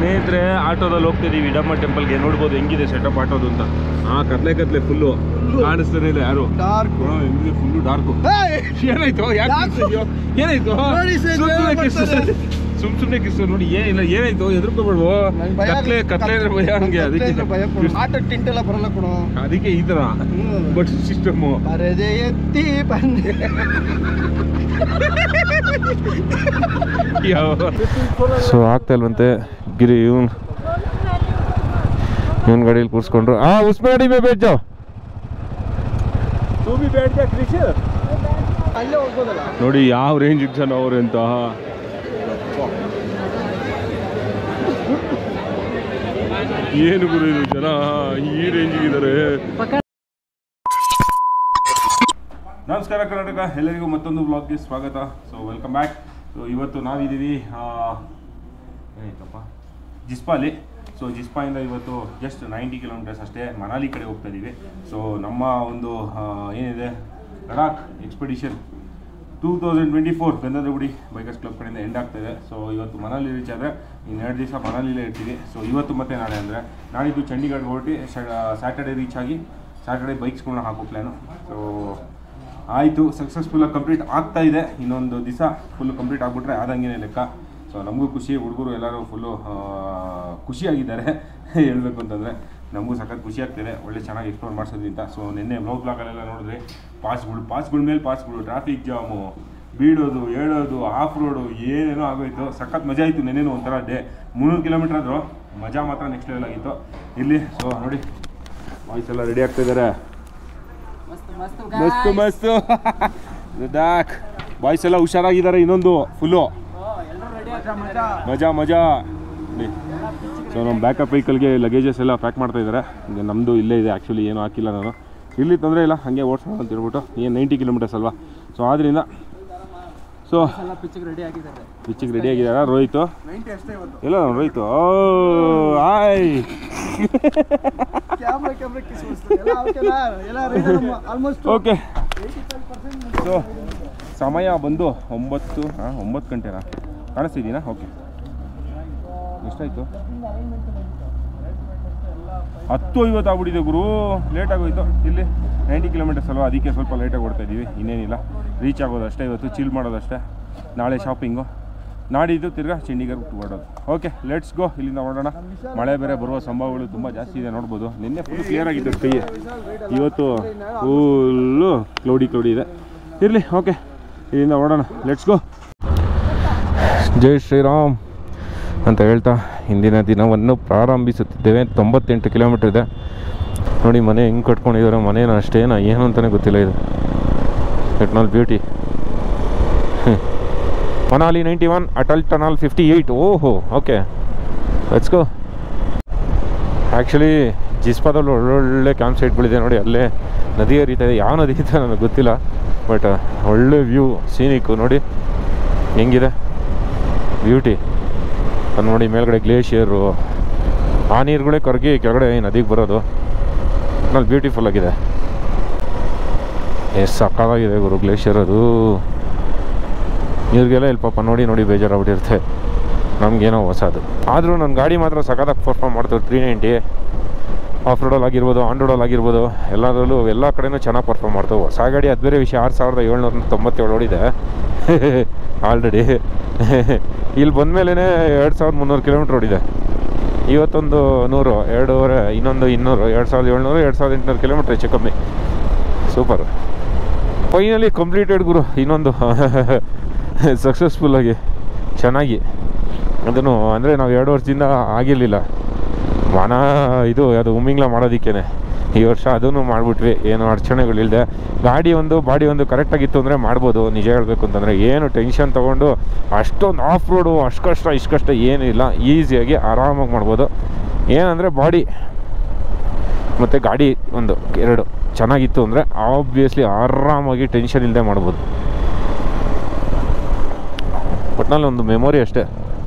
ಸ್ನೇಹಿತರೆ ಆಟೋದಲ್ಲಿ ಹೋಗ್ತಿದ್ದೀವಿ ಇಡಮ್ಮ ಟೆಂಪಲ್ಗೆ. ನೋಡ್ಬೋದು ಹೆಂಗಿದೆ ಸೆಟಪ್ ಆಟೋದು ಅಂತ. ಕತ್ಲೆ ಫುಲ್ಲು ಕಾಣಿಸ್ತಾನೆ ಇಲ್ಲ ಯಾರು. Dark full dark. ಏನಾಯ್ತು? ಏನಾಯ್ತು? ಸುಮ್ಮನೆ ಕಿಸ್ಸು ನೋಡಿ. ಏನಿಲ್ಲ, ಏನಾಯ್ತು? ಎದುರ್ಕೋಬೇಡ್ವು. ಕತ್ಲೆ ಅಂದ್ರೆ ಭಯ ಹಂಗೆ. ಅದಕ್ಕೆ ಆಟೋ ಟಿಂಟ್ ಎಲ್ಲ ಬರಲ್ಲ ಕೊಡು. ಅದಕ್ಕೆ ಈ ತರ ಬಟ್ ಸಿಸ್ಟಮ್ ಎತ್ತಿ ಬಂದೆ. ಸೊ ಆಗ್ತಾ ಇಲ್ವಂತೆ. ಗಿರಿ ಇವನ್ ಗಾಡಿಯಲ್ಲಿ ಕೂರಿಸ್ಕೊಂಡ್ರು. ಉಸ್ಮೆ ಗಾಡಿ ಮೇ ಬೇಟ್ ಜಾओ. ನೋಡಿ ಯಾವ ರೇಂಜ್ ಜನ ಅವ್ರೆ ಅಂತ. ಏನು ಗುರು ಇದು ಜನ ಈ ರೇಂಜಿಗಿದ್ದಾರೆ. ನಮಸ್ಕಾರ ಕರ್ನಾಟಕ, ಎಲ್ಲರಿಗೂ ಮತ್ತೊಂದು ಬ್ಲಾಗ್ಗೆ ಸ್ವಾಗತ. So welcome back. ಸೊ ಇವತ್ತು ನಾವಿದ್ದೀವಿ ಏನಾಯ್ತಪ್ಪ ಜಿಸ್ಪಾಲಿ. ಸೊ ಜಿಸ್ಪಾಯಿಂದ ಇವತ್ತು ಜಸ್ಟ್ 90 ಕಿಲೋಮೀಟರ್ಸ್ ಅಷ್ಟೇ ಮನಾಲಿ ಕಡೆ ಹೋಗ್ತಾ ಇದ್ದೀವಿ. ಸೊ ನಮ್ಮ ಒಂದು ಏನಿದೆ Ladakh expedition 2024 Gandhadagudi bikers club ಕಡೆಯಿಂದ ಎಂಡ್ ಆಗ್ತಾಯಿದೆ. ಸೊ ಇವತ್ತು ಮನಾಲಿ ರೀಚ್ ಆದರೆ ಇನ್ನು 2 ದಿವಸ ಮನಾಲಿಲೇ ಇರ್ತೀವಿ. ಸೊ ಇವತ್ತು ಮತ್ತು ನಾಳೆ ಅಂದರೆ ನಾಳಿದ್ದು ಚಂಡೀಗಢ ಹೊರಟಿ ಸ್ಯಾಟರ್ಡೇ ರೀಚ್ ಆಗಿ ಸ್ಯಾಟರ್ಡೇ ಬೈಕ್ಸ್ಗಳನ್ನ ಹಾಕೋ ಪ್ಲ್ಯಾನು. ಸೊ ಆಯಿತು, ಸಕ್ಸಸ್ಫುಲ್ಲಾಗಿ ಕಂಪ್ಲೀಟ್ ಆಗ್ತಾಯಿದೆ. ಇನ್ನೊಂದು ದಿವಸ ಫುಲ್ಲು ಕಂಪ್ಲೀಟ್ ಆಗಿಬಿಟ್ರೆ ಆದಂಗೆ ಲೆಕ್ಕ. ಸೊ ನಮಗೂ ಖುಷಿ, ಹುಡುಗರು ಎಲ್ಲರೂ ಫುಲ್ಲು ಖುಷಿಯಾಗಿದ್ದಾರೆ ಹೇಳಬೇಕು ಅಂತಂದರೆ. ನಮಗೂ ಸಖತ್ ಖುಷಿ ಆಗ್ತಿದೆ, ಒಳ್ಳೆ ಚೆನ್ನಾಗಿ ಎಕ್ಸ್ಪ್ಲೋರ್ ಮಾಡಿಸೋದ್ರಿಂದ. ಸೊ ನಿನ್ನೆ ಬ್ಲಾಗಲ್ಲೆಲ್ಲ ನೋಡಿದ್ರೆ ಪಾಸ್ಗಳ ಮೇಲೆ ಪಾಸ್ಗಳು, ಟ್ರಾಫಿಕ್ ಜಾಮು, ಬೀಳೋದು, ಹೇಳೋದು, ಆಫ್ ರೋಡು ಏನೇನೋ ಆಗೋಯ್ತು. ಸಖತ್ ಮಜಾ ಆಯಿತು ನೆನ್ನೆನೂ. ಒಂಥರ ಡೇ 300 ಕಿಲೋಮೀಟ್ರ್ ಆದರೂ ಮಜಾ ಮಾತ್ರ ನೆಕ್ಸ್ಟ್ ಲೆವೆಲ್ ಆಗಿತ್ತು ಇಲ್ಲಿ. ಸೊ ನೋಡಿ ಬಾಯ್ಸ್ ಎಲ್ಲ ರೆಡಿ ಆಗ್ತಾಯಿದ್ದಾರೆ. ಮಸ್ತು ಲಡಾಖ್ ಬಾಯ್ಸ್ ಎಲ್ಲ ಹುಷಾರಾಗಿದ್ದಾರೆ. ಇನ್ನೊಂದು ಫುಲ್ಲು ಮಜಾ. ಸೊ ನಮ್ಮ ಬ್ಯಾಕಪ್ ವೆಹಿಕಲ್ಗೆ ಲಗೇಜಸ್ ಎಲ್ಲ ಪ್ಯಾಕ್ ಮಾಡ್ತಾ ಇದ್ದಾರೆ. ನಮ್ಮದು ಇಲ್ಲೇ ಇದೆ, ಆ್ಯಕ್ಚುಲಿ ಏನೂ ಹಾಕಿಲ್ಲ ನಾನು. ಇಲ್ಲಿ ತೊಂದರೆ ಇಲ್ಲ, ಹಾಗೆ ಓಡಿಸೋಣ ಅಂತ ಹೇಳ್ಬಿಟ್ಟು. ಏನು 90 ಕಿಲೋಮೀಟರ್ಸ್ ಅಲ್ವಾ. ಸೊ ಆದ್ದರಿಂದ ಸೊ ಪಿಚ್ಚಿಗೆ ರೆಡಿ ಆಗಿದ್ದಾರೆ. ರೋಹಿತು ಎಲ್ಲ ರೋಹಿತು ಆಯ್ ಓಕೆ. ಸೊ ಸಮಯ ಬಂದು 9 ಗಂಟೆನಾ ಕಾಣಿಸ್ತಿದ್ದೀನಾ? ಓಕೆ, ಎಷ್ಟಾಯಿತು? 10:50 ಆಗ್ಬಿಟ್ಟಿದೆ ಗುರು. ಲೇಟಾಗೋಯ್ತು. ಇಲ್ಲಿ 90 ಕಿಲೋಮೀಟರ್ಸ್ ಅಲ್ವಾ, ಅದಕ್ಕೆ ಸ್ವಲ್ಪ ಲೇಟಾಗಿ ಓಡ್ತಾ ಇದ್ದೀವಿ. ಇನ್ನೇನಿಲ್ಲ, ರೀಚ್ ಆಗೋದಷ್ಟೇ. ಇವತ್ತು ಚಿಲ್ ಮಾಡೋದಷ್ಟೇ. ನಾಳೆ ಶಾಪಿಂಗು, ನಾಡಿದ್ದು ತಿರ್ಗಾ ಚಂಡೀಗಢ ಹೊರಡೋದು. Okay, let's go. ಇಲ್ಲಿಂದ ಹೊರಡೋಣ. ಮಳೆ ಬೇರೆ ಬರುವ ಸಂಭವಗಳು ತುಂಬ ಜಾಸ್ತಿ ಇದೆ, ನೋಡ್ಬೋದು. ನಿನ್ನೆ ಫುಲ್ ಕ್ಲಿಯರ್ ಆಗಿತ್ತು ಸ್ಕೈ, ಇವತ್ತು ಫುಲ್ಲು ಕ್ಲೌಡಿ ಇದೆ. ಇರಲಿ, ಓಕೆ, ಇಲ್ಲಿಂದ ಹೊರಡೋಣ. Let's go. ಜೈ ಶ್ರೀರಾಮ್ ಅಂತ ಹೇಳ್ತಾ ಇಂದಿನ ದಿನವನ್ನು ಪ್ರಾರಂಭಿಸುತ್ತಿದ್ದೇವೆ. 98 ಕಿಲೋಮೀಟರ್ ಇದೆ ನೋಡಿ. ಮನೆ ಹೆಂಗೆ ಕಟ್ಕೊಂಡಿದ್ದಾರೆ, ಮನೇನ ಅಷ್ಟೇನಾ ಏನು ಅಂತಲೇ ಗೊತ್ತಿಲ್ಲ. ಇದು ಎಟ್ನಾಲ್ ಬ್ಯೂಟಿ. ಮನಾಲಿ 91, ಅಟಲ್ ಟನಲ್ 58. ಓಹೋ, ಓಕೆ, ಲೆಟ್ಸ್ ಗೋ. ಆ್ಯಕ್ಚುಲಿ ಜಿಸ್ಪಾದಲ್ಲಿ ಒಳ್ಳೊಳ್ಳೆ ಕ್ಯಾಂಪ್ ಸೈಟ್ಗಳಿದೆ ನೋಡಿ. ಅಲ್ಲೇ ನದಿ ಹರಿತಾ ಇದೆ. ಯಾವ ನದಿ ಇದೆ ನನಗೆ ಗೊತ್ತಿಲ್ಲ, ಬಟ್ ಒಳ್ಳೆ ವ್ಯೂ, ಸೀನಿಕ್ಕು ನೋಡಿ ಹೆಂಗಿದೆ, ಬ್ಯೂಟಿ. ಅದು ನೋಡಿ ಮೇಲ್ಗಡೆ ಗ್ಲೇಷಿಯರು, ಆ ನೀರುಗಳೇ ಕರಗಿ ಕೆಳಗಡೆ ನದಿಗೆ ಬರೋದು. ನಲ್ಲಿ ಬ್ಯೂಟಿಫುಲ್ ಆಗಿದೆ. ಎಷ್ಟು ಸಕ್ಕತ್ತಾಗಿದೆ ಗುರು ಗ್ಲೇಷಿಯರ್. ಅದು ಇವ್ರಿಗೆಲ್ಲ ಇಲ್ಲಿ ಪಾಪ ನೋಡಿ ಬೇಜಾರಾಗ್ಬಿಟ್ಟಿರುತ್ತೆ. ನಮಗೇನೋ ಹೊಸದು. ಆದರೂ ನನ್ನ ಗಾಡಿ ಮಾತ್ರ ಸಕ್ಕತ್ತಾಗಿ ಪರ್ಫಾರ್ಮ್ ಮಾಡ್ತಾರೆ. 390 ಆಫ್ ರೋಡಲ್ಲಿ ಆಗಿರ್ಬೋದು, ಆನ್ ರೋಡಲ್ಲಿ ಆಗಿರ್ಬೋದು, ಎಲ್ಲದರಲ್ಲೂ ಎಲ್ಲ ಕಡೆಯೂ ಚೆನ್ನಾಗಿ ಪರ್ಫಾರ್ಮ್ ಮಾಡ್ತವೆ. ಹೊಸ ಗಾಡಿ ಅದು ಬೇರೆ ವಿಷಯ. 6797 ಓಡಿದೆ ಆಲ್ರೆಡಿ. ಇಲ್ಲಿ ಬಂದಮೇಲೆ 2300 ಕಿಲೋಮೀಟ್ರ್ ಓಡಿದೆ. ಇವತ್ತೊಂದು 100, 2.5, ಇನ್ನೊಂದು 200, 2700, 2800 ಕಿಲೋಮೀಟ್ರ್ ಹೆಚ್ಚು ಕಮ್ಮಿ. ಸೂಪರ್. ಫೈನಲಿ ಕಂಪ್ಲೀಟೆಡ್ ಗುರು. ಇನ್ನೊಂದು ಸಕ್ಸಸ್ಫುಲ್ಲಾಗಿ ಚೆನ್ನಾಗಿ. ಅದನ್ನು ಅಂದರೆ ನಾವು 2 ವರ್ಷದಿಂದ ಆಗಿರಲಿಲ್ಲ ಇದು ಉಮ್ಮಿಂಗ್ಲ ಮಾಡೋದಕ್ಕೇ. ಈ ವರ್ಷ ಅದನ್ನು ಮಾಡಿಬಿಟ್ವಿ, ಏನು ಅಡಚಣೆಗಳಿಲ್ಲದೆ. ಬಾಡಿ ಒಂದು ಕರೆಕ್ಟಾಗಿತ್ತು ಅಂದರೆ ಮಾಡ್ಬೋದು. ನಿಜ ಹೇಳಬೇಕು ಅಂತಂದರೆ ಏನು ಟೆನ್ಷನ್ ತೊಗೊಂಡು ಅಷ್ಟೊಂದು ಆಫ್ ರೋಡು ಅಷ್ಟು ಕಷ್ಟ ಇಷ್ಟು ಕಷ್ಟ ಏನಿಲ್ಲ, ಈಸಿಯಾಗಿ ಆರಾಮಾಗಿ ಮಾಡ್ಬೋದು. ಏನಂದರೆ ಬಾಡಿ ಮತ್ತು ಗಾಡಿ 2 ಚೆನ್ನಾಗಿತ್ತು ಅಂದರೆ ಆಬ್ವಿಯಸ್ಲಿ ಆರಾಮಾಗಿ ಟೆನ್ಷನ್ ಇಲ್ಲದೆ ಮಾಡ್ಬೋದು. ಒಟ್ಟಿನಲ್ಲಿ ಒಂದು ಮೆಮೊರಿ ಅಷ್ಟೇ.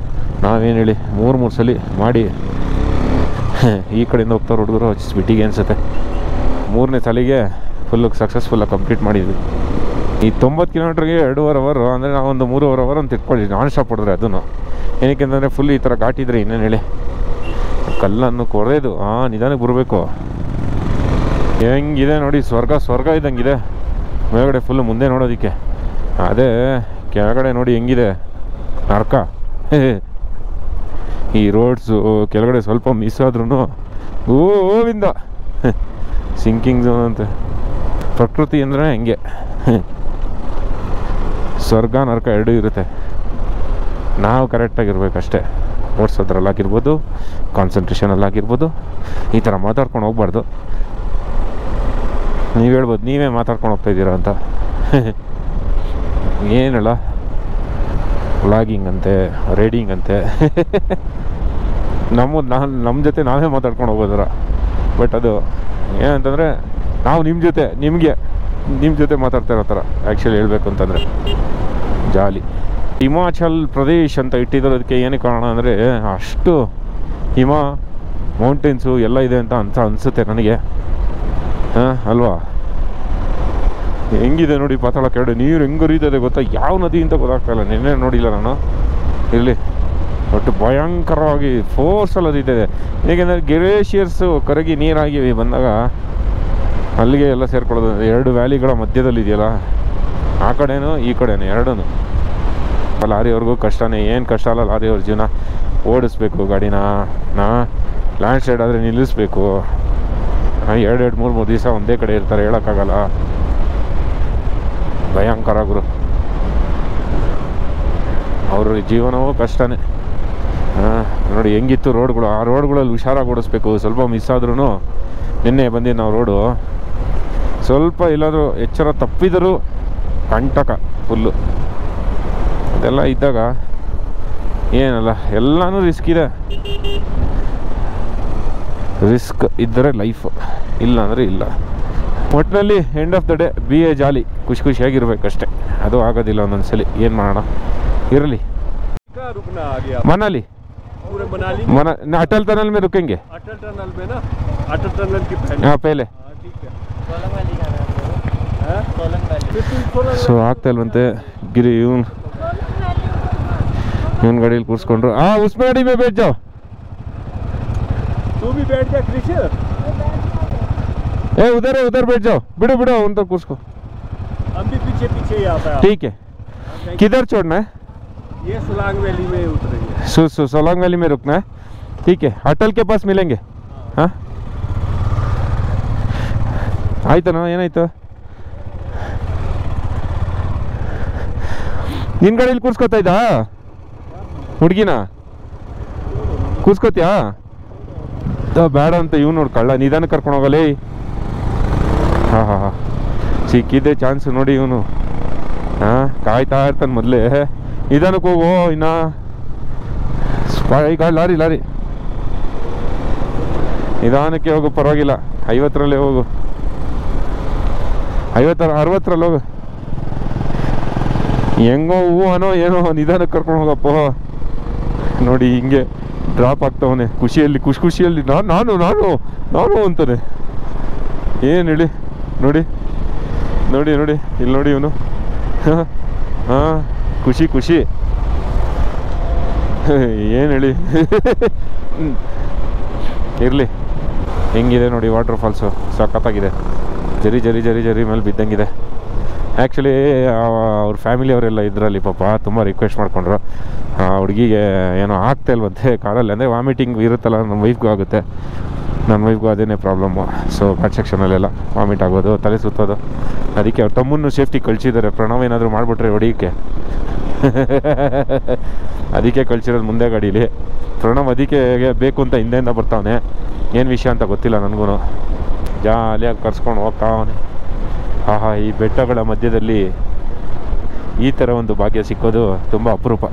ನಾವೇನು ಹೇಳಿ 3 ಸಲ ಮಾಡಿ ಈ ಕಡೆಯಿಂದ ಹೋಗ್ತಾರೆ ಹುಡುಗರು ಬಿಟ್ಟಿಗೆ ಅನಿಸುತ್ತೆ. 3ನೇ ಸಲಿಗೆ ಫುಲ್ಲು ಸಕ್ಸಸ್ಫುಲ್ಲಾಗಿ ಕಂಪ್ಲೀಟ್ ಮಾಡಿದ್ವಿ. ಈ 90 ಕಿಲೋಮೀಟ್ರಿಗೆ 2.5 ಅವರ್ ಅಂದರೆ ನಾವೊಂದು 3.5 ಅವರ್ ಅಂತ ಇಟ್ಕೊಳ್ಳಿ ನಾನ್ ಸ್ಟಾಪ್ ಹೊಡೆದ್ರೆ. ಅದನ್ನು ಏನಕ್ಕೆ ಅಂತಂದರೆ ಫುಲ್ ಈ ಥರ ಘಾಟಿದ್ರೆ ಇನ್ನೇನು ಹೇಳಿ ಕಲ್ಲನ್ನು ಕೊರೆದು ನಿಧಾನಕ್ಕೆ ಬರಬೇಕು. ಹೆಂಗಿದೆ ನೋಡಿ, ಸ್ವರ್ಗ ಇದ್ದಂಗಿದೆ ಮೇಲ್ಗಡೆ ಫುಲ್ ಮುಂದೆ ನೋಡೋದಕ್ಕೆ. ಅದೇ ಕೆಳಗಡೆ ನೋಡಿ ಹೆಂಗಿದೆ ನರ್ಕ. ಈ ರೋಡ್ಸು ಕೆಳಗಡೆ ಸ್ವಲ್ಪ ಮಿಸ್ ಆದ್ರೂ ಗೋವಿಂದ ಸಿಂಕಿಂಗ್ ಝೋನ್ ಅಂತೆ. ಪ್ರಕೃತಿ ಅಂದರೆ ಹೆಂಗೆ, ಸ್ವರ್ಗ ನರ್ಕ ಎರಡೂ ಇರುತ್ತೆ. ನಾವು ಕರೆಕ್ಟಾಗಿರ್ಬೇಕಷ್ಟೇ. ಓಡಿಸೋದ್ರಲ್ಲಾಗಿರ್ಬೋದು, ಕಾನ್ಸಂಟ್ರೇಷನಲ್ಲಾಗಿರ್ಬೋದು. ಈ ಥರ ಮಾತಾಡ್ಕೊಂಡು ಹೋಗ್ಬಾರ್ದು. ನೀವು ಹೇಳ್ಬೋದು ನೀವೇ ಮಾತಾಡ್ಕೊಂಡು ಹೋಗ್ತಾಯಿದ್ದೀರಾ ಅಂತ. ಏನಲ್ಲ ವ್ಲಾಗಿಂಗ್ ಅಂತೆ, ರೈಡಿಂಗ್ ಅಂತೆ. ನಮ್ಮ ಜೊತೆ ನಾವೇ ಮಾತಾಡ್ಕೊಂಡು ಹೋಗೋದರ. ಬಟ್ ಅದು ಏನಂತಂದರೆ ನಾವು ನಿಮ್ಮ ಜೊತೆ ಮಾತಾಡ್ತಾ ಇರೋ ಥರ ಆ್ಯಕ್ಚುಲಿ ಹೇಳ್ಬೇಕು ಅಂತಂದರೆ ಜಾಲಿ. ಹಿಮಾಚಲ್ ಪ್ರದೇಶ್ ಅಂತ ಇಟ್ಟಿರೋದಕ್ಕೆ ಏನಕ್ಕೆ ಕಾರಣ ಅಂದರೆ ಅಷ್ಟು ಹಿಮ ಮೌಂಟೇನ್ಸು ಎಲ್ಲ ಇದೆ ಅಂತ ಅನಿಸುತ್ತೆ ನನಗೆ. ಅಲ್ವಾ? ಹೆಂಗಿದೆ ನೋಡಿ ಪಾತಾಳ ಕೆಳಗಡೆ ನೀರು ಹೆಂಗೆ ಹರಿತದೆ ಗೊತ್ತಾ? ಯಾವ ನದಿ ಅಂತ ಗೊತ್ತಾಗ್ತಾಯಿಲ್ಲ. ನಿನ್ನೆ ನೋಡಿಲ್ಲ ನಾನು. ಇಲ್ಲಿ ಒಟ್ಟು ಭಯಂಕರವಾಗಿ ಫೋರ್ಸಲ್ಲಿ ಹರಿತದೆ. ಏಕೆಂದರೆ ಗ್ಲೇಷಿಯರ್ಸು ಕರಗಿ ನೀರಾಗಿ ಬಂದಾಗ ಅಲ್ಲಿಗೆ ಎಲ್ಲ ಸೇರ್ಕೊಳ್ಳೋದು. 2 ವ್ಯಾಲಿಗಳ ಮಧ್ಯದಲ್ಲಿ ಇದೆಯಲ್ಲ, ಆ ಕಡೆನೂ ಈ ಕಡೆನೂ ಎರಡೂ. ಲಾರಿಯವ್ರಿಗೂ ಕಷ್ಟನೇ, ಏನು ಕಷ್ಟ ಅಲ್ಲ ಲಾರಿಯವ್ರ ಜೀವನ. ಓಡಿಸ್ಬೇಕು ಗಾಡಿನ, ಲ್ಯಾಂಡ್ ಸ್ಲೈಡ್ ಆದರೆ ನಿಲ್ಲಿಸ್ಬೇಕು. 2-3 ದಿವಸ ಒಂದೇ ಕಡೆ ಇರ್ತಾರೆ, ಹೇಳೋಕ್ಕಾಗಲ್ಲ. ಭಯಂಕರ ಗುರು, ಅವ್ರ ಜೀವನವೂ ಕಷ್ಟನೇ. ನೋಡಿ ಹೆಂಗಿತ್ತು ರೋಡ್ಗಳು. ಆ ರೋಡ್ಗಳಲ್ಲಿ ಹುಷಾರಾಗಿ ಓಡಿಸ್ಬೇಕು. ಸ್ವಲ್ಪ ಮಿಸ್ ಆದ್ರೂ, ನಿನ್ನೆ ಬಂದಿದ್ದು ನಾವು ರೋಡು, ಸ್ವಲ್ಪ ಎಲ್ಲಾದರೂ ಎಚ್ಚರ ತಪ್ಪಿದರೂ ಕಂಟಕ ಫುಲ್ಲು. ಅದೆಲ್ಲ ಇದ್ದಾಗ ಏನಲ್ಲ, ಎಲ್ಲನೂ ರಿಸ್ಕ್ ಇದೆ. ರಿಸ್ಕ್ ಇದ್ದರೆ ಲೈಫು, ಇಲ್ಲ ಅಂದರೆ ಇಲ್ಲ. ಒಟ್ಟಿನಲ್ಲಿ ಎಂಡ್ ಆಫ್ ದ ಡೇ ಜಾಲಿ, ಖುಷಿಯಾಗಿರ್ಬೇಕಷ್ಟೆ. ಅದು ಆಗೋದಿಲ್ಲ ಒಂದೊಂದ್ಸಲಿ, ಏನು ಮಾಡೋಣ. ಇರಲಿ. मनाली पूरे मनाली अटल टनल में रुकेंगे. अटल टनल में ना, अटल टनल की पहले हाँ पहले. ठीक है. सोलंग वैली ಸೊ ಆಗ್ತಾ ಇಲ್ವಂತೆ ಗಿರಿ. ಇವನ್ ಗಾಡಿಯಲ್ಲಿ ಕೂರಿಸ್ಕೊಂಡ್ರು. उस गाड़ी में बैठ जाओ. तू भी बैठ जा कृष्ण. उधर बैठ जाओ. बिड़ो उन तक उसको. हम भी पीछे ही आता है. ठीक है. किधर छोड़ना है? ये सोलंग वैली में उतरेंगे. सोलंग वैली में रुकना है. ठीक है, अटल के पास मिलेंगे. हाँ ಆಯ್ತನೋ ಏನಾಯ್ತು? ನಿನ್ನ ಗಾಡಿಯಲ್ಲಿ ಕೂರ್ಸ್ಕೊತಾ ಇದ್ದ ಹುಡುಗಿನ ಕೂರ್ಸ್ಕೊತ್ಯಾ? ಬೇಡ ಅಂತ ಇವ್ ನೋಡಿ ಕಳ್ಳ ನಿಧಾನ ಕರ್ಕೊಂಡು ಹೋಗಲೇ. ಹಾಂ ಸಿಕ್ಕಿದ್ದೆ ಚಾನ್ಸ್ ನೋಡಿ ಇವನು. ಕಾಯ್ತಾ ಇರ್ತಾನೆ ಮೊದಲೇ. ನಿಧಾನಕ್ಕೆ ಹೋಗೋ ಇನ್ನ. ಈಗ ಲಾರಿ ನಿಧಾನಕ್ಕೆ ಹೋಗು, ಪರವಾಗಿಲ್ಲ. 50ರಲ್ಲೇ ಹೋಗು, 60ರಲ್ಲಿ ಹೋಗು. ಹೆಂಗೋ ಹೂ ಅನ್ನೋ ಏನೋ ನಿಧಾನಕ್ಕೆ ಕರ್ಕೊಂಡು ಹೋಗಪ್ಪ. ನೋಡಿ ಹಿಂಗೆ ಡ್ರಾಪ್ ಆಗ್ತಾವನೆ ಖುಷಿಯಲ್ಲಿ, ಖುಷಿಯಲ್ಲಿ ನಾನು ಅಂತಾನೆ. ಏನು ಹೇಳಿ ನೋಡಿ ಇಲ್ಲಿ ನೋಡಿ ಇವನು. ಹಾಂ ಖುಷಿ ಏನು ಹೇಳಿ. ಇರಲಿ. ಹೆಂಗಿದೆ ನೋಡಿ ವಾಟರ್ ಫಾಲ್ಸು, ಸಖತ್ತಾಗಿದೆ. ಜರಿ ಮೇಲೆ ಬಿದ್ದಂಗಿದೆ. ಆ್ಯಕ್ಚುಲಿ ಅವ್ರ ಫ್ಯಾಮಿಲಿಯವರೆಲ್ಲ ಇದರಲ್ಲಿ ಪಾಪ ತುಂಬ ರಿಕ್ವೆಸ್ಟ್ ಮಾಡ್ಕೊಂಡ್ರು. ಹುಡುಗಿಗೆ ಏನೋ ಆಗ್ತಾ ಇಲ್ವಂತೆ ಕಾಲಲ್ಲಿ, ಅಂದರೆ ವಾಮಿಟಿಂಗ್ ಇರುತ್ತಲ್ಲ, ನಮ್ಮ ವೈಫ್ಗೂ ಆಗುತ್ತೆ. ನನ್ನ ವೈಫ್ಗೂ ಅದೇನೇ ಪ್ರಾಬ್ಲಮ್ಮು. ಸೊ ಘಾಟ್ ಸೆಕ್ಷನಲ್ಲೆಲ್ಲ ವಾಮಿಟ್ ಆಗೋದು, ತಲೆ ಸುತ್ತೋದು. ಅದಕ್ಕೆ ಅವ್ರ ತಮ್ಮನ್ನು ಸೇಫ್ಟಿ ಕಳಿಸಿದ್ದಾರೆ. ಪ್ರಣವ್ ಏನಾದರೂ ಮಾಡಿಬಿಟ್ರೆ ಹೊಡಿಯೋಕ್ಕೆ ಅದಕ್ಕೆ ಕಳಿಸಿರೋದು ಮುಂದೆ ಗಾಡೀಲಿ. ಪ್ರಣವ್ ಅದಕ್ಕೆ ಬೇಕು ಅಂತ ಹಿಂದೆಯಿಂದ ಬರ್ತಾವನೆ. ಏನು ವಿಷಯ ಅಂತ ಗೊತ್ತಿಲ್ಲ ನನಗೂ. ಜಾಲಿಯಾಗಿ ಕರ್ಸ್ಕೊಂಡು ಹೋಗ್ತಾವನೆ. ಈ ಬೆಟ್ಟಗಳ ಮಧ್ಯದಲ್ಲಿ ಈ ಥರ ಒಂದು ಭಾಗ್ಯ ಸಿಕ್ಕೋದು ತುಂಬ ಅಪರೂಪ.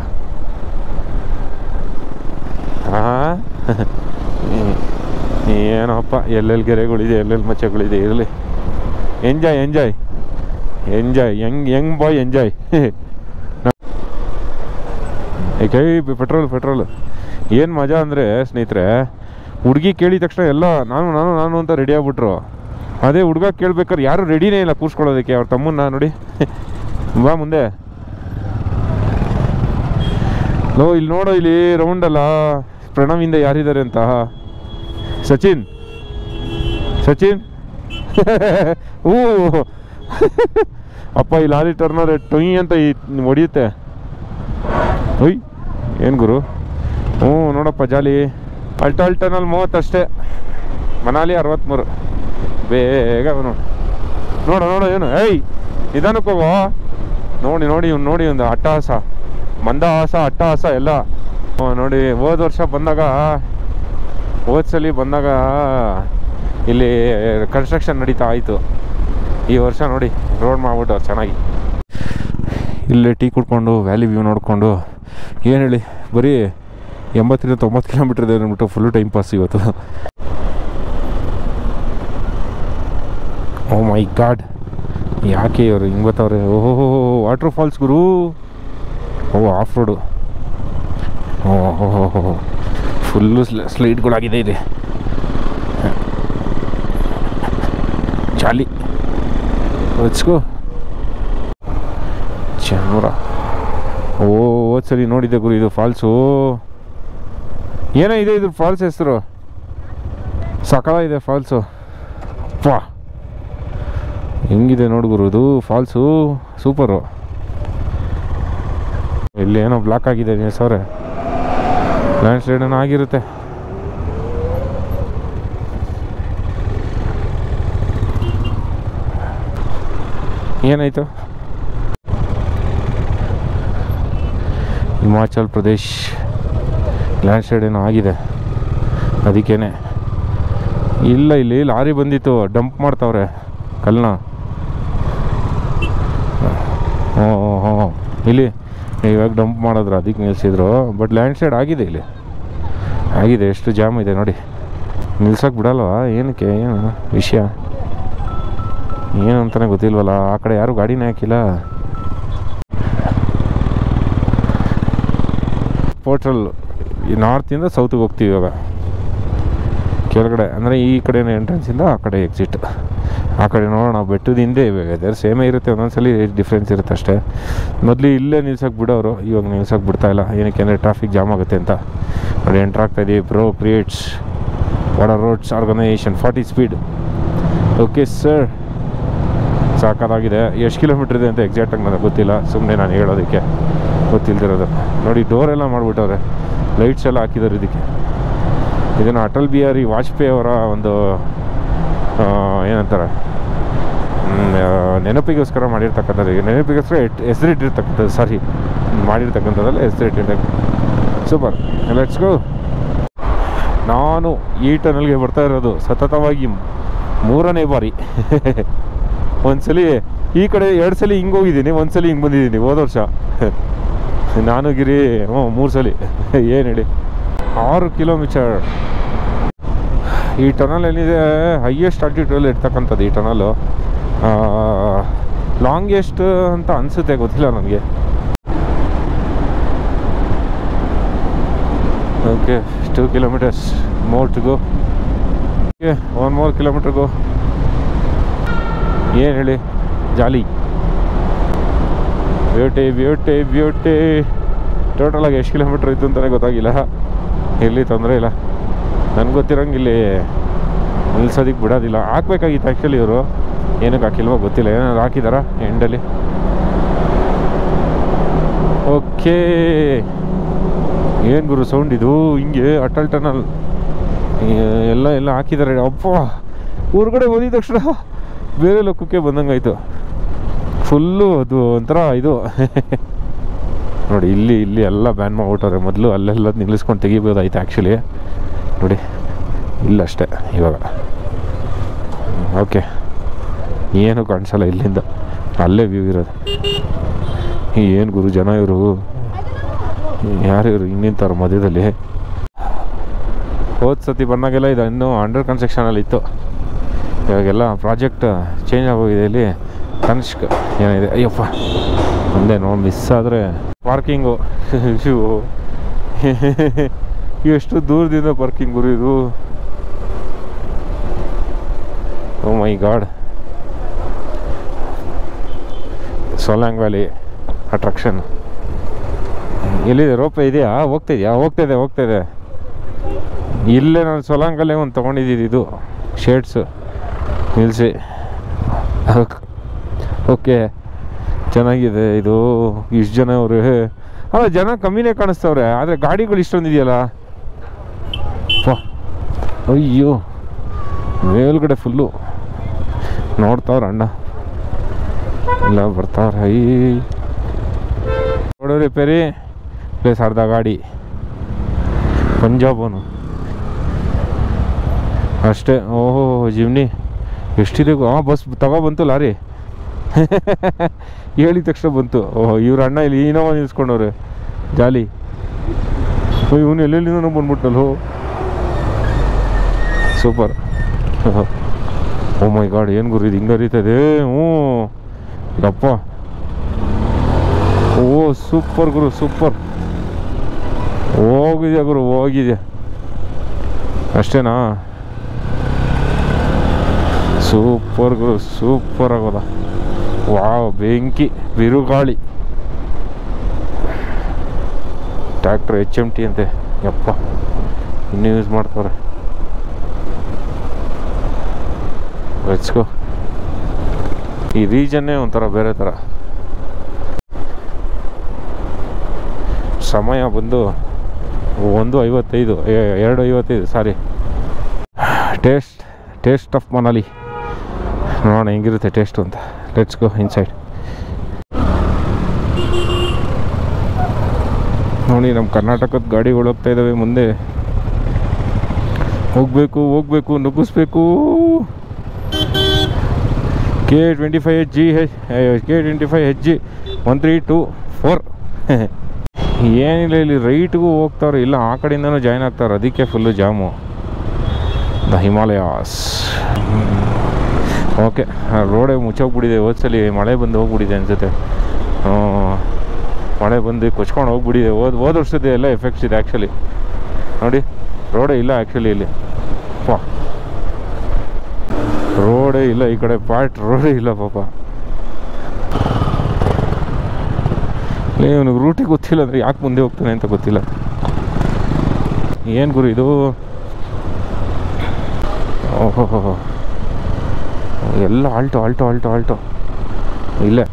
ಏನಪ್ಪ, ಎಲ್ಲೆಲ್ಲಿ ಗೆರೆಗಳಿದೆ, ಎಲ್ಲೆಲ್ಲಿ ಮಚ್ಚಗಳಿದೆ. ಇರಲಿ, ಎಂಜಾಯ್ ಹೆಂಗ್ ಬಾಯ್ ಎಂಜಾಯ್. ಕೈ ಪೆಟ್ರೋಲ್ ಏನು ಮಜಾ ಅಂದರೆ ಸ್ನೇಹಿತರೆ, ಹುಡುಗಿ ಕೇಳಿದ ತಕ್ಷಣ ಎಲ್ಲ ನಾನು ಅಂತ ರೆಡಿ ಆಗ್ಬಿಟ್ರು. ಅದೇ ಹುಡುಗ ಕೇಳ್ಬೇಕಾದ್ರೆ ಯಾರು ರೆಡಿನೇ ಇಲ್ಲ ಕೂರ್ಸ್ಕೊಳ್ಳೋದಕ್ಕೆ. ಅವ್ರ ತಮ್ಮನ್ನ ನೋಡಿ, ಬಾ ಮುಂದೆ ಇಲ್ಲಿ ನೋಡೋ, ಇಲ್ಲಿ ರೌಂಡಲ್ಲ ಪ್ರಣವಿಂದ ಯಾರಿದ್ದಾರೆ ಅಂತ. ಸಚಿನ್ ಸಚಿನ್ ಹೂ ಅಪ್ಪ ಈ ಲಾರಿ ಟರ್ನರ್ ಟೊಯ್ ಅಂತ ಹೊಡಿಯುತ್ತೆ. ಒಯ್ ಏನು ಗುರು. ಹ್ಞೂ ನೋಡಪ್ಪ ಜಾಲಿ. ಅಲ್ಟನಲ್ಲಿ 30 ಅಷ್ಟೇ, ಮನಾಲಿ 63. ಬೇಗ ನೋಡು ಏನು ಏಯ್ ನಿಧಾನಕ್ಕೆ ಹೋಗೋ. ನೋಡಿ ನೋಡಿ ಒಂದು ಅಟ್ಟಹಾಸ, ಮಂದಹಾಸ ಅಟ್ಟಹಾಸ ಎಲ್ಲ. ನೋಡಿ ಹೋದ ಸಲ ಬಂದಾಗ ಇಲ್ಲಿ ಕನ್ಸ್ಟ್ರಕ್ಷನ್ ನಡೀತಾ ಆಯಿತು. ಈ ವರ್ಷ ನೋಡಿ ರೋಡ್ ಮಾಡ್ಬಿಟ್ಟು ಚೆನ್ನಾಗಿ ಇಲ್ಲೇ ಟೀ ಕುಡ್ಕೊಂಡು ವ್ಯಾಲಿ ವ್ಯೂ ನೋಡಿಕೊಂಡು ಏನು ಹೇಳಿ ಬರೀ 80-90 ಕಿಲೋಮೀಟರ್ ಇದೆ ಅಂದ್ಬಿಟ್ಟು ಫುಲ್ಲು ಟೈಮ್ ಪಾಸ್ ಇವತ್ತು. ಓ ಮೈ ಗಾಡ್, ಯಾಕೆ ಇವರು ಹಿಂಗೆ ಬರ್ತಾವ್ರೆ. ಓಹೋ water falls Guru. O of road. ಓಹೋ ಫುಲ್ಲು ಸ್ಲೈಡ್ಗಳಾಗಿದೆ ಇದೆ. ಚಾಲಿ ಹಚ್ಕೋ ಚನ್ನೂರ. ಹೋದ ಸರಿ ನೋಡಿದ್ದೆ ಗುರು ಇದು ಫಾಲ್ಸು. ಏನೋ ಇದೆ ಇದು ಫಾಲ್ಸ್ ಹೆಸರು, ಸಕಾಲಾಗಿದೆ ಫಾಲ್ಸು. ವಾ ಹೆಂಗಿದೆ ನೋಡು ಗುರು ಇದು ಫಾಲ್ಸು, ಸೂಪರು. ಇಲ್ಲಿ ಏನೋ ಬ್ಲಾಕ್ ಆಗಿದೆ ಸರ್, ಲ್ಯಾಂಡ್ ಸ್ಲೈಡ್ ಏನೋ ಆಗಿರುತ್ತೆ. ಏನಾಯಿತು? ಹಿಮಾಚಲ್ ಪ್ರದೇಶ್ ಲ್ಯಾಂಡ್ ಸ್ಲೈಡ್ ಏನೋ ಆಗಿದೆ, ಅದಕ್ಕೇನೆ. ಇಲ್ಲ ಇಲ್ಲಿ ಲಾರಿ ಬಂದಿತ್ತು, ಡಂಪ್ ಮಾಡ್ತಾವ್ರೆ ಕಲ್ಲನ್ನ. ಹ್ಞೂ ಇಲ್ಲಿ ಇವಾಗ ಡಂಪ್ ಮಾಡಿದ್ರು, ಅದಕ್ಕೆ ನಿಲ್ಲಿಸಿದ್ರು. ಬಟ್ ಲ್ಯಾಂಡ್ ಸ್ಲೈಡ್ ಆಗಿದೆ, ಇಲ್ಲಿ ಆಗಿದೆ. ಎಷ್ಟು ಜಾಮ್ ಇದೆ ನೋಡಿ, ನಿಲ್ಸೋಕೆ ಬಿಡಲ್ವಾ? ಏನಕ್ಕೆ, ಏನು ವಿಷಯ ಏನು ಅಂತಲೇ ಗೊತ್ತಿಲ್ವಲ್ಲ. ಆ ಕಡೆ ಯಾರು ಗಾಡಿನೇ ಹಾಕಿಲ್ಲ. ಪೋರ್ಟಲ್ ಈ ನಾರ್ತಿಂದ ಸೌತಿಗೆ ಹೋಗ್ತೀವಿ ಇವಾಗ. ಕೆಳಗಡೆ ಅಂದರೆ ಈ ಕಡೆನೇ ಎಂಟ್ರೆನ್ಸಿಂದ ಆ ಕಡೆ ಎಕ್ಸಿಟ್. ಆ ಕಡೆ ನೋಡೋಣ. ಬೆಟ್ಟದ ಹಿಂದೆ ವೆದರ್ ಸೇಮೇ ಇರುತ್ತೆ, ಒಂದೊಂದ್ಸಲಿ ಡಿಫ್ರೆನ್ಸ್ ಇರುತ್ತೆ ಅಷ್ಟೇ. ಮೊದಲು ಇಲ್ಲೇ ನಿಲ್ಸೋಕೆ ಬಿಡೋರು, ಇವಾಗ ನಿಲ್ಸೋಕೆ ಬಿಡ್ತಾಯಿಲ್ಲ. ಏನಕ್ಕೆ ಅಂದರೆ ಟ್ರಾಫಿಕ್ ಜಾಮ್ ಆಗುತ್ತೆ ಅಂತ. ನೋಡಿ ಎಂಟ್ರ್ ಆಗ್ತಾಯಿದ್ದೀವಿ. BRO creates water roads organisation 40 speed. Okay sir, ಸಾಕಾಗಿದೆ. ಎಷ್ಟು ಕಿಲೋಮೀಟ್ರ್ ಇದೆ ಅಂತ ಎಕ್ಸಾಕ್ಟಾಗಿ ನನಗೆ ಗೊತ್ತಿಲ್ಲ, ಸುಮ್ಮನೆ ನಾನು ಹೇಳೋದಕ್ಕೆ ಗೊತ್ತಿಲ್ದಿರೋದು. ನೋಡಿ ಡೋರೆಲ್ಲ ಮಾಡಿಬಿಟ್ಟವ್ರೆ, ಲೈಟ್ಸ್ ಎಲ್ಲ ಹಾಕಿದ್ದಾರೆ ಇದಕ್ಕೆ. ಇದನ್ನು ಅಟಲ್ ಬಿಹಾರಿ ವಾಜಪೇಯಿ ಅವರ ಒಂದು ಏನಂತಾರೆ ನೆನಪಿಗೋಸ್ಕರ ಮಾಡಿರ್ತಕ್ಕಂಥದ್ದು. ನೆನಪಿಗೋಸ್ಕರ ಹೆಸರಿಟ್ಟಿರ್ತಕ್ಕಂಥದ್ದು, ಸಾರಿ ಮಾಡಿರ್ತಕ್ಕಂಥದ್ದಲ್ಲ, ಹೆಸರಿಟ್ಟಿರ್ತಕ್ಕಂಥ. Super, let's go. ನಾನು ಈ ಟನಲ್ಗೆ ಬರ್ತಾ ಇರೋದು ಸತತವಾಗಿ 3ನೇ ಬಾರಿ. ಒಂದ್ಸಲಿ ಈ ಕಡೆ 2 ಸಲ ಹಿಂಗೆ ಹೋಗಿದ್ದೀನಿ, ಒಂದ್ಸಲಿ ಹಿಂಗೆ ಬಂದಿದ್ದೀನಿ ಹೋದ ವರ್ಷ. ನಾನು ಗಿರಿ 3 ಸಲ. ಏನು ಹೇಳಿ, 6 ಕಿಲೋಮೀಟರ್. ಈ ಟನಲ್ ಏನಿದೆ ಹೈಯೆಸ್ಟ್ ಆಲ್ಟಿಟ್ಯೂಡಲ್ಲಿ ಇರ್ತಕ್ಕಂಥದ್ದು ಈ ಟನಲ್ಲು. ಲಾಂಗೆಸ್ಟ್ ಅಂತ ಅನಿಸುತ್ತೆ, ಗೊತ್ತಿಲ್ಲ ನನಗೆ. Okay 2 kilometers more to go. Okay 1 more kilometer go. ಏನು ಹೇಳಿ, ಜಾಲಿ. ಬ್ಯೂಟಿ. ಟೋಟಲಾಗಿ ಎಷ್ಟು ಕಿಲೋಮೀಟ್ರ್ ಇತ್ತು ಅಂತಲೇ ಗೊತ್ತಾಗಿಲ್ಲ. ಇಲ್ಲಿ ತೊಂದರೆ ಇಲ್ಲ, ನನಗೆ ಗೊತ್ತಿರೋಂಗೆ ಇಲ್ಲಿ ನಿಲ್ಸೋದಕ್ಕೆ ಬಿಡೋದಿಲ್ಲ. ಹಾಕ್ಬೇಕಾಗಿತ್ತು ಆ್ಯಕ್ಚುಲಿ, ಇವರು ಏನಕ್ಕೆ ಹಾಕಿಲ್ವೋ ಗೊತ್ತಿಲ್ಲ. ಏನಾದ್ರು ಹಾಕಿದಾರಾ ಎಂಡಲ್ಲಿ? ಓಕೆ. ಏನು ಗುರು ಸೌಂಡ್ ಇದು? ಹಿಂಗೆ ಅಟಲ್ ಟನಲ್ ಎಲ್ಲ ಹಾಕಿದ್ದಾರೆ. ಅಪ್ಪ ಊರ್ಗಡೆ ಬಂದಿದ ತಕ್ಷಣ ಬೇರೆ ಲೋಕಕ್ಕೆ ಬಂದಂಗಾಯ್ತು ಫುಲ್ಲು. ಅದು ಒಂಥರ ಇದು ನೋಡಿ, ಇಲ್ಲಿ ಎಲ್ಲ ಬ್ಯಾನ್ ಮಾಡ್ಬಿಟ್ಟವ್ರೆ. ಮೊದಲು ಅಲ್ಲೆಲ್ಲ ನಿಲ್ಲಿಸ್ಕೊಂಡು ತೆಗಿಬೋದಾಯ್ತು ಆ್ಯಕ್ಚುಲಿ. ನೋಡಿ ಇಲ್ಲಷ್ಟೇ ಇವಾಗ. ಓಕೆ, ಏನು ಕಾಣಿಸಲ್ಲ ಇಲ್ಲಿಂದ, ಅಲ್ಲೇ ವ್ಯೂ ಇರೋದು. ಏನು ಗುರು ಜನ ಇವರು, ಯಾರು ಇವರು ಹಿಂಗೆ ಮಧ್ಯದಲ್ಲಿ? ಹೋದ ಸತಿ ಬಂದಾಗೆಲ್ಲ ಇದು ಇನ್ನೂ ಅಂಡರ್ ಕನ್ಸ್ಟ್ರಕ್ಷನಲ್ಲಿ ಇತ್ತು. ಇವಾಗೆಲ್ಲ ಪ್ರಾಜೆಕ್ಟ್ ಚೇಂಜ್ ಆಗೋಗಿದೆ. ಇಲ್ಲಿ ಕನ್ಸ್ಕ್ ಏನಿದೆ, ಅಯ್ಯಪ್ಪ ಒಂದೇ ನೋಡಿ ಮಿಸ್ ಆದರೆ ಪಾರ್ಕಿಂಗು. ಎಷ್ಟು ದೂರದಿಂದ ಪಾರ್ಕಿಂಗ್ ಗುರು ಇದು. ಓ ಮೈ ಗಾಡ್. ಸೋಲಾಂಗ್ ವ್ಯಾಲಿ ಅಟ್ರಾಕ್ಷನ್ ಎಲ್ಲಿದೆ? ರೋಪೆ ಇದೆಯಾ? ಹೋಗ್ತಿದೆ. ಇಲ್ಲೇ ನಾನು ಸೊಲಾಂಗಲ್ಲೇ ಒಂದು ತೊಗೊಂಡಿದ್ದೀನಿ ಇದು ಶೇಡ್ಸು ನಿಲ್ಲಿಸಿ. ಓಕೆ ಚೆನ್ನಾಗಿದೆ ಇದು. ಇಷ್ಟು ಜನ ಅವರು ಅಲ್ಲ ಜನ ಕಮ್ಮಿನೇ ಕಾಣಿಸ್ತವ್ರೆ, ಆದರೆ ಗಾಡಿಗಳು ಇಷ್ಟೊಂದಿದೆಯಲ್ಲ. ಅಯ್ಯೋ ಮೇಲ್ಗಡೆ ಫುಲ್ಲು ನೋಡ್ತಾವ್ರ ಅಣ್ಣ ಎಲ್ಲ ಬರ್ತಾವ್ರೆ. ನೋಡೋ ರಿಪೇರಿ ಪ್ಲೇಸ್ ಅರ್ಧ ಗಾಡಿ ಪಂಜಾಬನು ಅಷ್ಟೇ. ಓಹೋ ಜಿಮ್ನಿ ಎಷ್ಟಿದೆ. ಬಸ್ ತಗೊಬಂತು ಲಾರಿ ಹೇಳಿದ ತಕ್ಷಣ ಬಂತು. ಓಹೋ ಇವ್ರ ಅಣ್ಣ ಇಲ್ಲಿ ಇನೋವಾ ನಿಲ್ಸ್ಕೊಂಡವ್ರೆ ಜಾಲಿ. ಇವನು ಎಲ್ಲೆಲ್ಲಿಂದ ಬಂದ್ಬಿಟ್ಟಲ್ಲೋ ಸೂಪರ್. ಓ ಮೈ ಗಾಡ್ ಏನು ಗುರು ಇದು ಹಿಂಗೆ ಹರಿತದೆ. ಯಪ್ಪ ಓ ಸೂಪರ್ ಗುರು ಸೂಪರ್. ಹೋಗಿದೆ ಗುರು ಹೋಗಿದೆ ಅಷ್ಟೇನಾ. ಸೂಪರ್ ಗುರು ಸೂಪರ್ ಆಗೋದ. ವಾವ್ ಬೆಂಕಿ ಬಿರುಗಾಳಿ. ಟ್ರ್ಯಾಕ್ಟರ್ HMT ಅಂತೆ ಯಪ್ಪ ಇನ್ನೂ ಯೂಸ್ ಮಾಡ್ತಾರೆ. Let's go. ಈ ರೀಜನ್ನೇ ಒಂಥರ ಬೇರೆ ಥರ. ಸಮಯ ಬಂದು 1:55 2:55 ಸಾರಿ. ಟೇಸ್ಟ್ ಆಫ್ ಮನಾಲಿ ನೋಡೋಣ ಹೆಂಗಿರುತ್ತೆ ಟೇಸ್ಟು ಅಂತ. Let's go inside. ನೋಡಿ ನಮ್ಮ ಕರ್ನಾಟಕದ ಗಾಡಿಗಳು ಹೋಗ್ತಾ ಇದ್ದಾವೆ ಮುಂದೆ. ಹೋಗ್ಬೇಕು ನುಗ್ಗಿಸ್ಬೇಕು. K25HG 1324 ಏನಿಲ್ಲ ಇಲ್ಲಿ ರೈಟ್ಗೂ ಹೋಗ್ತಾವ್ರೆ, ಇಲ್ಲ ಆ ಕಡೆಯಿಂದನೂ ಜಾಯ್ನ್ ಆಗ್ತಾರೆ, ಅದಕ್ಕೆ full jam. The Himalayas. Okay ರೋಡೇ ಮುಚ್ಚೋಗ್ಬಿಟ್ಟಿದೆ. ಹೋದ್ಸಲಿ ಮಳೆ ಬಂದು ಹೋಗ್ಬಿಟ್ಟಿದೆ ಅನಿಸುತ್ತೆ. ಮಳೆ ಬಂದು ಕೊಚ್ಕೊಂಡು ಹೋಗ್ಬಿಟ್ಟಿದೆ. ಹೋದ ವರ್ಷದ ಎಲ್ಲ ಎಫೆಕ್ಟ್ಸ್ ಇದೆ ಆ್ಯಕ್ಚುಲಿ. ನೋಡಿ ರೋಡೇ ಇಲ್ಲ ಆ್ಯಕ್ಚುಲಿ ಇಲ್ಲಿ. ರೋಡೇ ಇಲ್ಲ ಈ ಕಡೆ ಪಾರ್ಟ್ ರೋಡೇ ಇಲ್ಲ ಪಾಪ. ಇವನಿಗೆ ರೂಟೇ ಗೊತ್ತಿಲ್ಲ ಅಂದರೆ ಯಾಕೆ ಮುಂದೆ ಹೋಗ್ತಾನೆ ಅಂತ ಗೊತ್ತಿಲ್ಲ. ಏನು ಗುರು ಇದು. ಓಹೋ ಎಲ್ಲ ಆಲ್ಟೋ ಇಲ್ಲೇ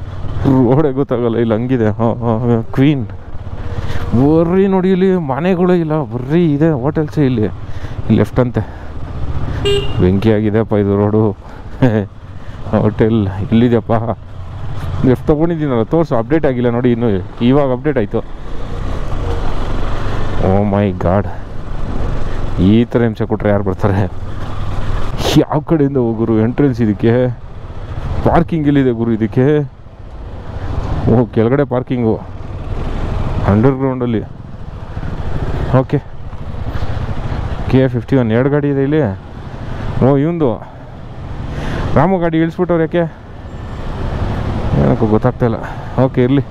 ರೋಡೇ ಗೊತ್ತಾಗಲ್ಲ ಇಲ್ಲಿ ಹಂಗಿದೆ. ಕ್ವೀನ್ ಬರ್ರಿ ನೋಡಿ ಇಲ್ಲಿ ಮನೆಗಳು ಇಲ್ಲ, ಬರ್ರಿ ಇದೆ ಹೋಟೆಲ್ಸೇ ಇಲ್ಲಿ ಲೆಫ್ಟ್ ಅಂತೆ. ಬೆಂಕಿ ಆಗಿದೆಯಪ್ಪ ಇದು ರೋಡು. ಹೋಟೆಲ್ ಇಲ್ಲಿದೆಯಪ್ಪ. ಲೆಫ್ಟ್ ತೊಗೊಂಡಿದ್ದೀನಲ್ಲ ತೋರಿಸು. ಅಪ್ಡೇಟ್ ಆಗಿಲ್ಲ ನೋಡಿ ಇನ್ನು, ಇವಾಗ ಅಪ್ಡೇಟ್ ಆಯಿತು. ಓ ಮೈ ಗಾಡ್ ಈ ಥರ ಹಿಂಸೆ ಕೊಟ್ಟರೆ ಯಾರು ಬರ್ತಾರೆ. ಯಾವ ಕಡೆಯಿಂದ ಹೋಗುರು ಎಂಟ್ರೆನ್ಸ್ ಇದಕ್ಕೆ? ಪಾರ್ಕಿಂಗ್ ಎಲ್ಲಿದೆ ಗುರು ಇದಕ್ಕೆ? ಓ ಕೆಳಗಡೆ ಪಾರ್ಕಿಂಗು ಅಂಡರ್ಗ್ರೌಂಡಲ್ಲಿ. ಓಕೆ K51 2 ಗಾಡಿ ಇದೆ ಇಲ್ಲಿ. ಓ ಇವಂದು ರಾಮು ಗಾಡಿ ಇಳಿಸ್ಬಿಟ್ಟವ್ರು ಯಾಕೆ ಏನಕ್ಕೂ ಗೊತ್ತಾಗ್ತಾಯಿಲ್ಲ. ಓಕೆ ಇರಲಿ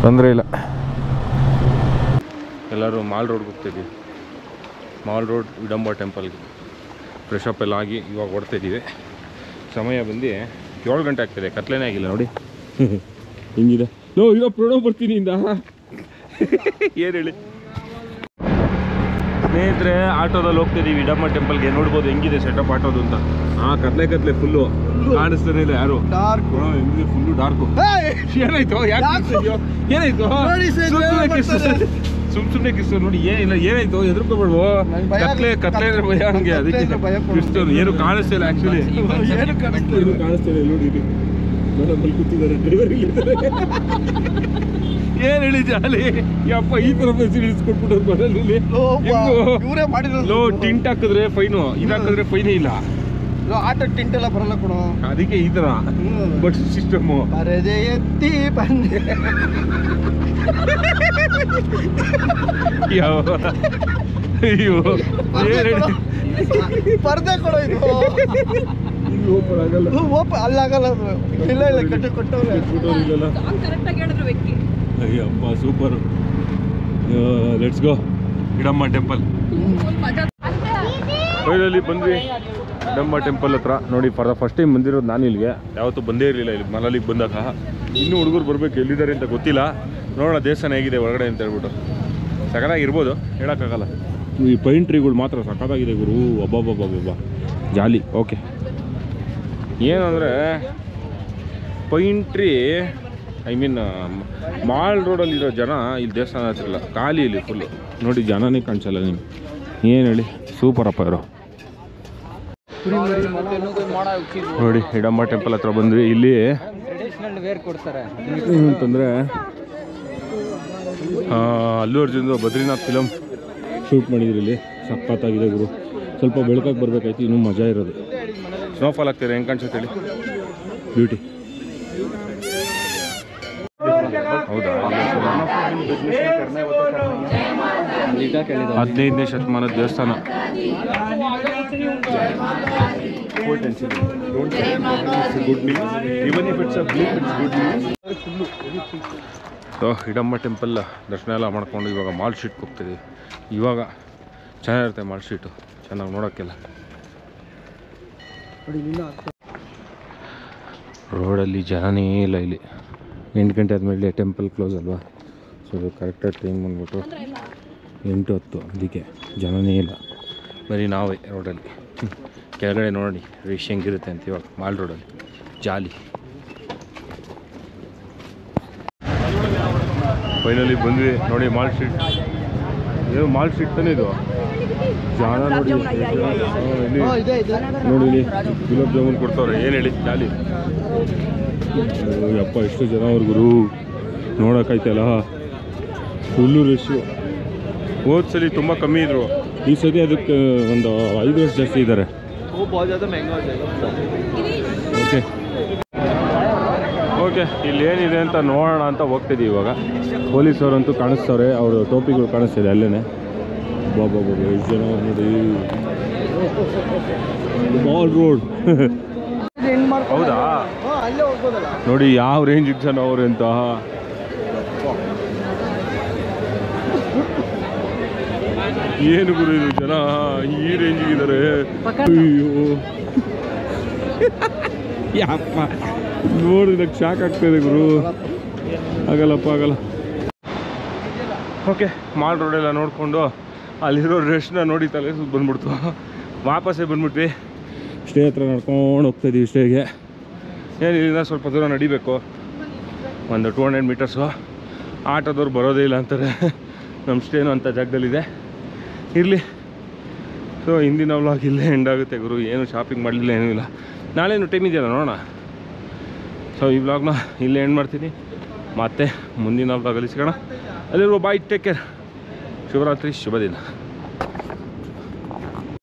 ತೊಂದರೆ ಇಲ್ಲ. ಎಲ್ಲರೂ ಮಾಲ್ ರೋಡ್ಗೆ ಹೋಗ್ತಾಯಿದ್ದೀವಿ. ಮಾಲ್ ರೋಡ್ ವಿಡಂಬ ಟೆಂಪಲ್ಗೆ ಫ್ರೆಶ್ ಅಪ್ ಎಲ್ಲ ಆಗಿ ಇವಾಗ ಓಡ್ತಾಯಿದ್ದೀವಿ. ಸಮಯ ಬಂದು 7 ಗಂಟೆ ಆಗ್ತಾಯಿದೆ. ಕತ್ಲೇನೇ ಆಗಿಲ್ಲ ನೋಡಿ ಹಿಂಗಿದೆ. ಇವಾಗ ಪ್ರಣವ್ ಬರ್ತೀನಿ ಇಂದ ಏನು ಹೇಳಿ ಸ್ನೇಹಿತರೆ. ಆಟೋದಲ್ಲಿ ಹೋಗ್ತಿದ್ದೀವಿ ವಿಡಂಬ ಟೆಂಪಲ್ಗೆ. ನೋಡ್ಬೋದು ಹೆಂಗಿದೆ ಸೆಟಪ್ ಆಟೋದು ಅಂತ. ಕತ್ಲೆ ಫುಲ್ಲು ಕಾಣಿಸ್ತಾನೆ ಇಲ್ಲ ಯಾರು. Full dark. ಏನಾಯ್ತು ಏನಾಯ್ತು ಸುಮ್ಮನೆ ಕಿಸ್ತು ನೋಡಿ. ಏನಿಲ್ಲ ಏನಾಯ್ತು ಹೆದರ್ಕೋಬೇಡ್ವೋ. ಕತ್ಲೆ ಅಂದ್ರೆ ಭಯ ಹಂಗೆ. ಅದಕ್ಕೆ ಕ್ರಿಸ್ತನು ಏನು ಕಾಣಿಸ್ತಿಲ್ಲ ಆ್ಯಕ್ಚುಲಿ. ಏನು ಕಾಣಿಸ್ತಿಲ್ಲ ನೋಡಿ. ಇಲ್ಲಿ ಕೂತಿದ್ದಾರೆ ಡ್ರೈವರ್ ಏನು ಹೇಳಿ ಜಾಲಿ ಯಪ್ಪ ಈ ಥರ ಬಸ್ ಇಳಿಸ್ಕೊಟ್ಬಿಟ್ಟವ್ರು ಮನೇಲಿ. ಟಿಂಟ್ ಹಾಕಿದ್ರೆ ಫೈನು, ಇದು ಹಾಕಿದ್ರೆ ಫೈನೇ ಇಲ್ಲ. ಆಟೋ ಟಿಂಟ್ ಎಲ್ಲ ಬರಲ್ಲ ಕೊಡು. ಅದಕ್ಕೆ ಈ ಥರ ಬಟ್ ಸಿಸ್ಟಮು. ಬರದೆ ಎತ್ತಿ ಬಂದೆ ಅಯ್ಯೋ ಪರ್ದೆ ಕೊಡೋ ಇದು. ಅಲ್ಲಾಗಲ್ಲ ಇಲ್ಲ ಕಟ್ಟಿ ಕೊಟ್ಟವ್ರೆ. Ayyappa super. Let's go Hidimba temple. Finally ಬಂದ್ವಿ ವಿಡಂಬ ಟೆಂಪಲ್ ಹತ್ರ. ನೋಡಿ ಫಾರ್ ದ ಫಸ್ಟ್ ಟೈಮ್ ಬಂದಿರೋದು ನಾನು ಇಲ್ಲಿಗೆ. ಯಾವತ್ತೂ ಬಂದೇ ಇರಲಿಲ್ಲ ಇಲ್ಲಿ ಮನಾಲಿಗೆ ಬಂದಾಗ. ಇನ್ನೂ ಹುಡುಗರು ಬರಬೇಕು, ಎಲ್ಲಿದ್ದಾರೆ ಅಂತ ಗೊತ್ತಿಲ್ಲ. ನೋಡೋಣ ದೇವಸ್ಥಾನ ಹೇಗಿದೆ ಒಳಗಡೆ ಅಂತ ಹೇಳ್ಬಿಟ್ಟು. ಸಗನಾಗಿರ್ಬೋದು ಹೇಳೋಕ್ಕಾಗಲ್ಲ. ಈ ಪೈನ್ ಟ್ರೀಗಳು ಮಾತ್ರ ಸಖತ್ತಾಗಿದೆ ಗುರು. ಅಬ್ಬಬ್ಬಬ್ಬಬ್ಬ ಜಾಲಿ. ಓಕೆ, ಏನಂದರೆ pine tree I mean mall ರೋಡಲ್ಲಿರೋ ಜನ ಇಲ್ಲಿ ದೇವಸ್ಥಾನ ಹತ್ರ ಇಲ್ಲ, ಖಾಲಿ ಇಲ್ಲಿ ಫುಲ್ಲು. ನೋಡಿ ಜನನೇ ಕಾಣಿಸಲ್ಲ ನಿಮ್ಗೆ. ಏನು ಹೇಳಿ, ಸೂಪರಪ್ಪ ಇರೋ. ನೋಡಿ ಹಿಡಂಬ ಟೆಂಪಲ್ ಹತ್ರ ಬಂದ್ವಿ. ಇಲ್ಲಿ ಅಂತಂದರೆ ಅಲ್ಲು ಅರ್ಜುನ್ದು ಬದ್ರಿನಾಥ್ ಫಿಲಮ್ ಶೂಟ್ ಮಾಡಿದ್ರು ಇಲ್ಲಿ. ಸಖತ್ತಾಗಿದೆ ಗುರು. ಸ್ವಲ್ಪ ಬೆಳಕಾಗಿ ಬರಬೇಕಾಯ್ತು, ಇನ್ನೂ ಮಜಾ ಇರೋದು. ಸ್ನೋಫಾಲ್ ಆಗ್ತಿದೆ, ಹೆಂಗೆ ಕಾಣಿಸುತ್ತೆ ಹೇಳಿ, ಬ್ಯೂಟಿ. ಹೌದಾ? 15ನೇ ಶತಮಾನದ ದೇವಸ್ಥಾನ. ಹಿಡಂಬ ಟೆಂಪಲ್ ದರ್ಶನ ಎಲ್ಲ ಮಾಡ್ಕೊಂಡು ಇವಾಗ ಮಾಲ್ ಸ್ಟ್ರೀಟ್ಗೆ ಹೋಗ್ತಿದ್ದೀವಿ. ಇವಾಗ ಚೆನ್ನಾಗಿರುತ್ತೆ ಮಾಲ್ ಸ್ಟ್ರೀಟು, ಚೆನ್ನಾಗಿ ನೋಡೋಕ್ಕೆಲ್ಲ. ರೋಡಲ್ಲಿ ಜನನೇ ಇಲ್ಲ ಇಲ್ಲಿ. 8 ಗಂಟೆ ಆದಮೇಲೆ ಟೆಂಪಲ್ ಕ್ಲೋಸ್ ಅಲ್ವಾ, ಸೊ ಕರೆಕ್ಟಾಗಿ ಟೈಮ್ ಬಂದ್ಬಿಟ್ಟು 8:10. ಅದಕ್ಕೆ ಜನನೇ ಇಲ್ಲ, ಬರೀ ನಾವೇ ರೋಡಲ್ಲಿ. ಕೆಳಗಡೆ ನೋಡಿ ರಿಶ್ ಹೆಂಗಿರುತ್ತೆ ಅಂತ ಇವಾಗ ಮಾಲ್ ರೋಡಲ್ಲಿ ಜಾಲಿ. ಫೈನಲಿ ಬಂದ್ವಿ ನೋಡಿ ಮಾಲ್ ಸ್ಟ್ರೀಟ್. ಏನು ಮಾಲ್ ಸ್ಟ್ರೀಟ್ ತಾನೇ ಇದು? ಜನ ನೋಡಿ ನೋಡಿ ಇಲ್ಲಿ ಗುಲಾಬ್ ಜಾಮೂನ್ ಕೊಡ್ತವ್ರೆ. ಏನು ಹೇಳಿ, ಜಾಲಿ. ಯಪ್ಪ ಎಷ್ಟು ಜನ ಅವ್ರ ಗುರು, ನೋಡೋಕ್ಕಾಯ್ತಲ್ಲ ಫುಲ್ಲು ರಶ್ಶು. ಹೋದ ಸಲ ತುಂಬ ಕಮ್ಮಿ ಇದ್ರು, ಈ ಸತಿ ಅದಕ್ಕೆ ಒಂದು 5 ವರ್ಷ ಜಾಸ್ತಿ ಇದ್ದಾರೆ. ಓಕೆ ಓಕೆ, ಇಲ್ಲಿ ಏನಿದೆ ಅಂತ ನೋಡೋಣ ಅಂತ ಹೋಗ್ತಿದ್ದೀವಿ ಇವಾಗ. ಪೊಲೀಸವರಂತೂ ಕಾಣಿಸ್ತವ್ರೆ, ಅವರು ಟೋಪಿಗಳು ಕಾಣಿಸ್ತಿದೆ ಅಲ್ಲೇ. ಬಾಬಾ ಎಷ್ಟು ಜನ ನೋಡಿ. ಮಾಲ್ ರೋಡ್ ಹೌದಾ? ನೋಡಿ ಯಾವ ರೇಂಜಿಗೆ ಜನ ಅವ್ರೆ ಅಂತ. ಏನು ಗುರು ಇದು, ಜನ ಈ ರೇಂಜಿಗಿದ್ದಾರೆ. ಅಯ್ಯೋ ಯಪ್ಪ, ನೋಡಿದಕ್ಕೆ ಶಾಕ್ ಆಗ್ತಾಯಿದೆ ಗುರು. ಆಗಲ್ಲಪ್ಪ, ಆಗಲ್ಲ. ಓಕೆ, ಮಾಲ್ ರೋಡೆಲ್ಲ ನೋಡಿಕೊಂಡು ಅಲ್ಲಿರೋ ರೆಸ್ಟ್ನ ನೋಡಿ ತಲೆ ಸುತ್ತ ಬಂದ್ಬಿಡ್ತು. ವಾಪಸ್ಸೇ ಬಂದ್ಬಿಟ್ವಿ. ಸ್ಟೇ ಹತ್ರ ನಡ್ಕೊಂಡು ಹೋಗ್ತಾಯಿದ್ದೀವಿ ಸ್ಟೇಗೆ. ಏನು ಇಲ್ಲಿಂದ ಸ್ವಲ್ಪ ದೂರ ನಡಿಬೇಕು, ಒಂದು 200 ಮೀಟರ್ಸು. ಆಟೋದವ್ರು ಬರೋದೇ ಇಲ್ಲ ಅಂತಾರೆ. ನಮ್ಮ ಸ್ಟೇನು ಅಂಥ ಜಾಗದಲ್ಲಿದೆ. ಇರಲಿ. ಸೊ ಹಿಂದಿನ ವ್ಲಾಗ್ ಇಲ್ಲೇ ಎಂಡ್ ಆಗುತ್ತೆ ಗುರು. ಏನು ಶಾಪಿಂಗ್ ಮಾಡಲಿಲ್ಲ, ಏನೂ ಇಲ್ಲ. ನಾಳೆನೂ ಟೈಮ್ ಇದೆಯಲ್ಲ, ನೋಡೋಣ. ಸೊ ಈ ವ್ಲಾಗ್ನ ಇಲ್ಲೇ ಎಂಡ್ ಮಾಡ್ತೀನಿ. ಮತ್ತೆ ಮುಂದಿನ ವ್ಲಾಗಲ್ಲಿ ಸಿಗೋಣ. ಅಲ್ಲಿರುವ ಬಾಯ್, ಟೇಕ್ ಕೇರ್. ಶಿವರಾತ್ರಿ, ಶುಭ ದಿನ.